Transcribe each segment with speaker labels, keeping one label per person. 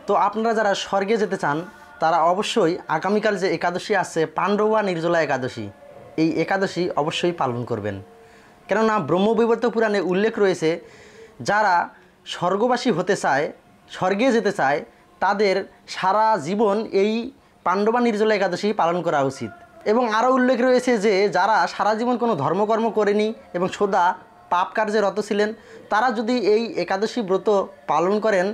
Speaker 1: তো আপনারা যারা স্বর্গে যেতে চান তারা অবশ্যই আগামীকাল যে একাদশী আছে পাণ্ডবা নির্জলা একাদশী, এই একাদশী অবশ্যই পালন করবেন। কেননা ব্রহ্মবৈবর্ত পুরাণে উল্লেখ রয়েছে যারা স্বর্গবাসী হতে চায়, স্বর্গে যেতে চায়, তাদের সারা জীবন এই পাণ্ডবা নির্জলা একাদশী পালন করা উচিত। এবং আরও উল্লেখ রয়েছে যে যারা সারা জীবন কোনো ধর্মকর্ম করেনি এবং সদা পাপ কার্যে রত ছিলেন, তারা যদি এই একাদশী ব্রত পালন করেন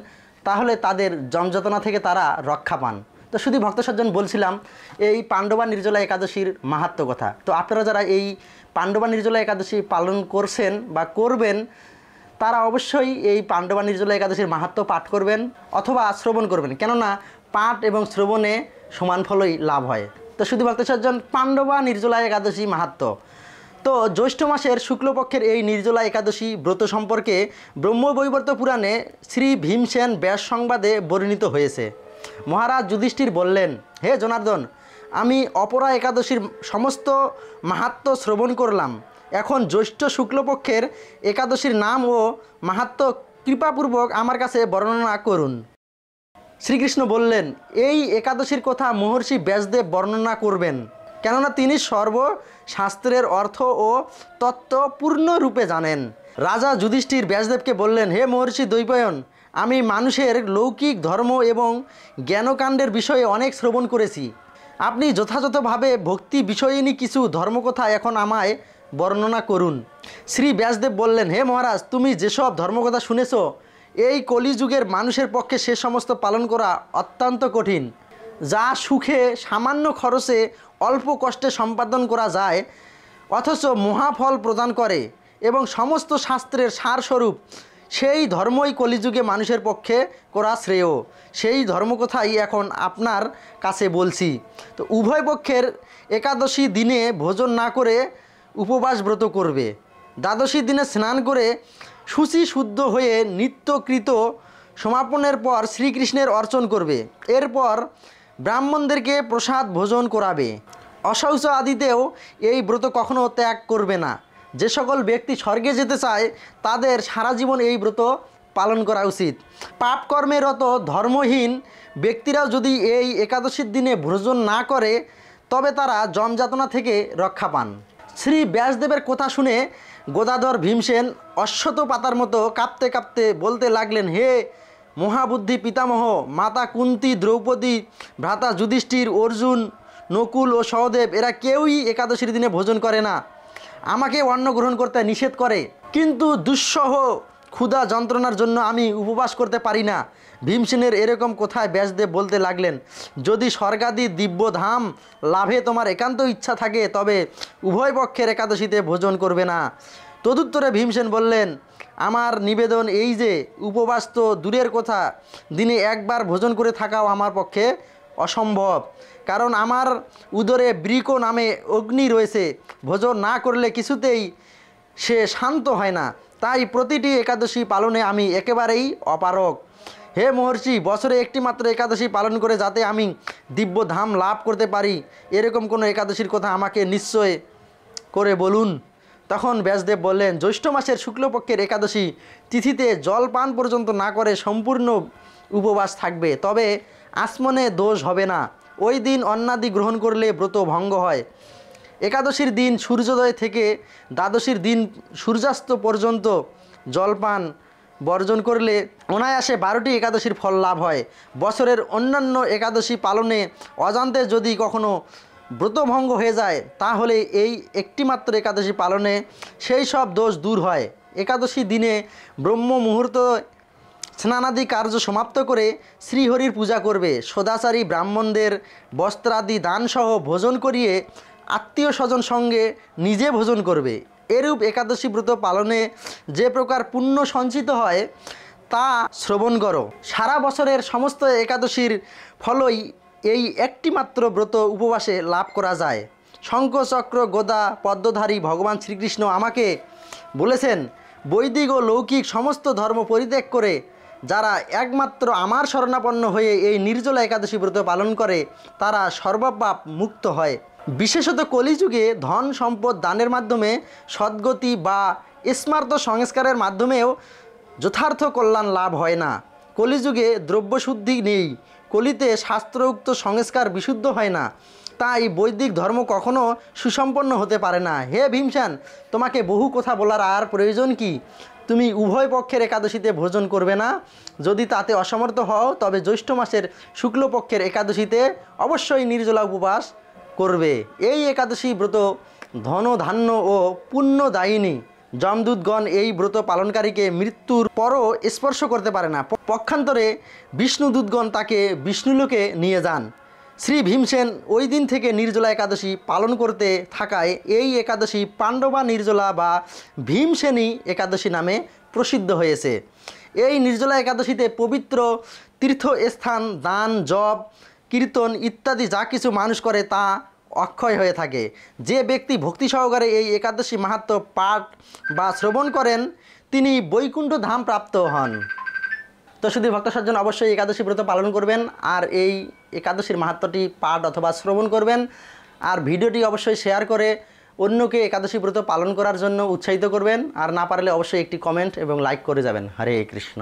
Speaker 1: তাহলে তাদের যমযাতনা থেকে তারা রক্ষা পান। তো শুধু ভক্ত সজ্জন বলছিলাম এই পাণ্ডবা নির্জলা একাদশীর মাহাত্ম্য কথা। তো আপনারা যারা এই পাণ্ডবা নির্জলা একাদশী পালন করছেন বা করবেন তারা অবশ্যই এই পাণ্ডবা নির্জলা একাদশীর মাহাত্ম্য পাঠ করবেন অথবা শ্রবণ করবেন, কেননা পাঠ এবং শ্রবণে সমান ফলই লাভ হয়। তো শুধু ভক্ত সজ্জন পাণ্ডবা নির্জলা একাদশী মাহাত্ম্য। তো জ্যৈষ্ঠ মাসের শুক্লপক্ষের এই নির্জলা একাদশী ব্রত সম্পর্কে ব্রহ্মবৈবর্ত পুরাণে শ্রী ভীমসেন ব্যাস সংবাদে বর্ণিত হয়েছে। মহারাজ যুধিষ্ঠির বললেন, হে জনার্দন, আমি অপরা একাদশীর সমস্ত মাহাত্ম্য শ্রবণ করলাম। এখন জ্যৈষ্ঠ শুক্লপক্ষের একাদশীর নাম ও মাহাত্ম্য কৃপাপূর্বক আমার কাছে বর্ণনা করুন। শ্রীকৃষ্ণ বললেন, এই একাদশীর কথা মহর্ষি ব্যাসদেব বর্ণনা করবেন, কেননা তিনি সর্বশাস্ত্রের অর্থ ও তত্ত্ব পূর্ণরূপে জানেন। রাজা যুধিষ্ঠির ব্যাসদেবকে বললেন, হে মহর্ষি দ্বৈপায়ন, আমি মানুষের লৌকিক ধর্ম এবং জ্ঞানকাণ্ডের বিষয়ে অনেক শ্রবণ করেছি। আপনি যথাযথভাবে ভক্তি বিষয়িনী কিছু ধর্মকথা এখন আমায় বর্ণনা করুন। শ্রী ব্যাসদেব বললেন, হে মহারাজ, তুমি যেসব ধর্মকথা শুনেছ, এই কলিযুগের মানুষের পক্ষে সে সমস্ত পালন করা অত্যন্ত কঠিন। যা সুখে সামান্য খরচে অল্প কষ্টে সম্পাদন করা যায় অথচ মহাফল প্রদান করে এবং সমস্ত শাস্ত্রের সারস্বরূপ, সেই ধর্মই কলিযুগে মানুষের পক্ষে করা শ্রেয়। সেই ধর্মকথাই এখন আপনার কাছে বলছি। তো উভয় পক্ষের একাদশী দিনে ভোজন না করে উপবাস ব্রত করবে। দ্বাদশী দিনে স্নান করে শুচি শুদ্ধ হয়ে নিত্যকৃত সমাপনের পর শ্রীকৃষ্ণের অর্চন করবে। এরপর ব্রাহ্মণদেরকে প্রসাদ ভোজন করাবে। অশৌচ আদিতেও এই ব্রত কখনো ত্যাগ করবে না। যে সকল ব্যক্তি স্বর্গে যেতে চায় তাদের সারা জীবন এই ব্রত পালন করা উচিত। পাপকর্মে রত ধর্মহীন ব্যক্তিরাও যদি এই একাদশীর দিনে ভোজন না করে তবে তারা যমযাতনা থেকে রক্ষা পান। শ্রী ব্যাসদেবের কথা শুনে গদাধর ভীমসেন অশ্বত পাতার মতো কাঁপতে কাঁপতে বলতে লাগলেন, হে মহাবুদ্ধি পিতামহ, মাতা কুন্তী, দ্রৌপদী, ভ্রাতা যুধিষ্ঠির, অর্জুন, নকুল ও সহদেব এরা কেউই একাদশীর দিনে ভোজন করে না। আমাকে অন্ন গ্রহণ করতে নিষেধ করে, কিন্তু দুঃসহ ক্ষুধা যন্ত্রণার জন্য আমি উপবাস করতে পারি না। ভীমসেনের এরকম কথায় ব্যাসদেব বলতে লাগলেন, যদি স্বর্গাদি দিব্যধাম লাভে তোমার একান্ত ইচ্ছা থাকে তবে উভয় পক্ষের একাদশীতে ভোজন করবে না। তদুত্তরে ভীমসেন বললেন, আমার নিবেদন এই যে উপবাস তো দূরের কথা, দিনে একবার ভোজন করে থাকাও আমার পক্ষে অসম্ভব, কারণ আমার উদরে বৃক নামে অগ্নি রয়েছে। ভোজন না করলে কিছুতেই সে শান্ত হয় না, তাই প্রতিটি একাদশী পালনে আমি একেবারেই অপারগ। হে মহর্ষি, বছরে একটি মাত্র একাদশী পালন করে যাতে আমি দিব্যধাম লাভ করতে পারি এরকম কোনো একাদশীর কথা আমাকে নিশ্চয় করে বলুন। তখন ব্যাসদেব বললেন, জ্যৈষ্ঠ মাসের শুক্লপক্ষের একাদশী তিথিতে জল পান পর্যন্ত না করে সম্পূর্ণ উপবাস থাকবে, তবে আসমনে দোষ হবে না। ওই দিন অন্নাদি গ্রহণ করলে ব্রত ভঙ্গ হয়। একাদশীর দিন সূর্যোদয় থেকে দ্বাদশীর দিন সূর্যাস্ত পর্যন্ত জলপান বর্জন করলে অনায়াসে 12টি একাদশীর ফল লাভ হয়। বছরের অন্যান্য একাদশী পালনে অজান্তে যদি কখনো ব্রতভঙ্গ হয়ে যায় তাহলে এই একটিমাত্র একাদশী পালনে সেই সব দোষ দূর হয়। একাদশী দিনে ব্রহ্ম মুহূর্ত স্নানাদি কার্য সমাপ্ত করে শ্রীহরির পূজা করবে। সদাচারী ব্রাহ্মণদের বস্ত্রাদি দানসহ ভোজন করিয়ে আত্মীয় স্বজন সঙ্গে নিজে ভোজন করবে। এরূপ একাদশী ব্রত পালনে যে প্রকার পুণ্য সঞ্চিত হয় তা শ্রবণ করো। সারা বছরের সমস্ত একাদশীর ফলই এই একটিমাত্র ব্রত উপবাসে লাভ করা যায়। শঙ্খ চক্র গদা পদ্মধারী ভগবান শ্রীকৃষ্ণ আমাকে বলেছেন, বৈদিক ও লৌকিক সমস্ত ধর্ম পরিত্যাগ করে যারা একমাত্র আমার শরণাপন্ন হয়ে এই নির্জলা একাদশী ব্রত পালন করে তারা সর্বপাপ মুক্ত হয়। বিশেষত কলিযুগে ধন সম্পদ দানের মাধ্যমে সদ্গতি বা স্মার্ত সংস্কারের মাধ্যমেও যথার্থ কল্যাণ লাভ হয় না। কলিযুগে দ্রব্যশুদ্ধি নেই, কলিতে শাস্ত্রোক্ত সংস্কার বিশুদ্ধ হয় না, তাই বৈদিক ধর্ম কখনো সুসম্পন্ন হতে পারে না। হে ভীমসেন, তোমাকে বহু কথা বলার আর প্রয়োজন কি? তুমি উভয় পক্ষের একাদশীতে ভোজন করবে না। যদি তাতে অসমর্থ হও তবে জ্যৈষ্ঠ মাসের শুক্লপক্ষের একাদশীতে অবশ্যই নির্জলা উপবাস করবে। এই একাদশী ব্রত ধন ধান্য ও পুণ্যদায়িনী। যমদূতগণ এই ব্রত পালনকারীকে মৃত্যুর পরও স্পর্শ করতে পারে না। পক্ষান্তরে বিষ্ণুদূতগণ তাকে বিষ্ণুলোকে নিয়ে যান। শ্রী ভীমসেন ওই দিন থেকে নির্জলা একাদশী পালন করতে থাকায় এই একাদশী পাণ্ডবা নির্জলা বা ভীমসেনী একাদশী নামে প্রসিদ্ধ হয়েছে। এই নির্জলা একাদশীতে পবিত্র তীর্থস্থান, দান, জপ, কীর্তন ইত্যাদি যা কিছু মানুষ করে তা অক্ষয় হয়ে থাকে। যে ব্যক্তি ভক্তি সহকারে এই একাদশী মাহাত্ম্য পাঠ বা শ্রবণ করেন তিনি বৈকুণ্ঠ ধাম প্রাপ্ত হন। তো শুধু ভক্ত সজ্জন অবশ্যই একাদশী ব্রত পালন করবেন আর এই একাদশীর মাহাত্ম্যটি পাঠ অথবা শ্রবণ করবেন। আর ভিডিওটি অবশ্যই শেয়ার করে অন্যকে একাদশী ব্রত পালন করার জন্য উৎসাহিত করবেন। আর না পারলে অবশ্যই একটি কমেন্ট এবং লাইক করে যাবেন। হরে কৃষ্ণ।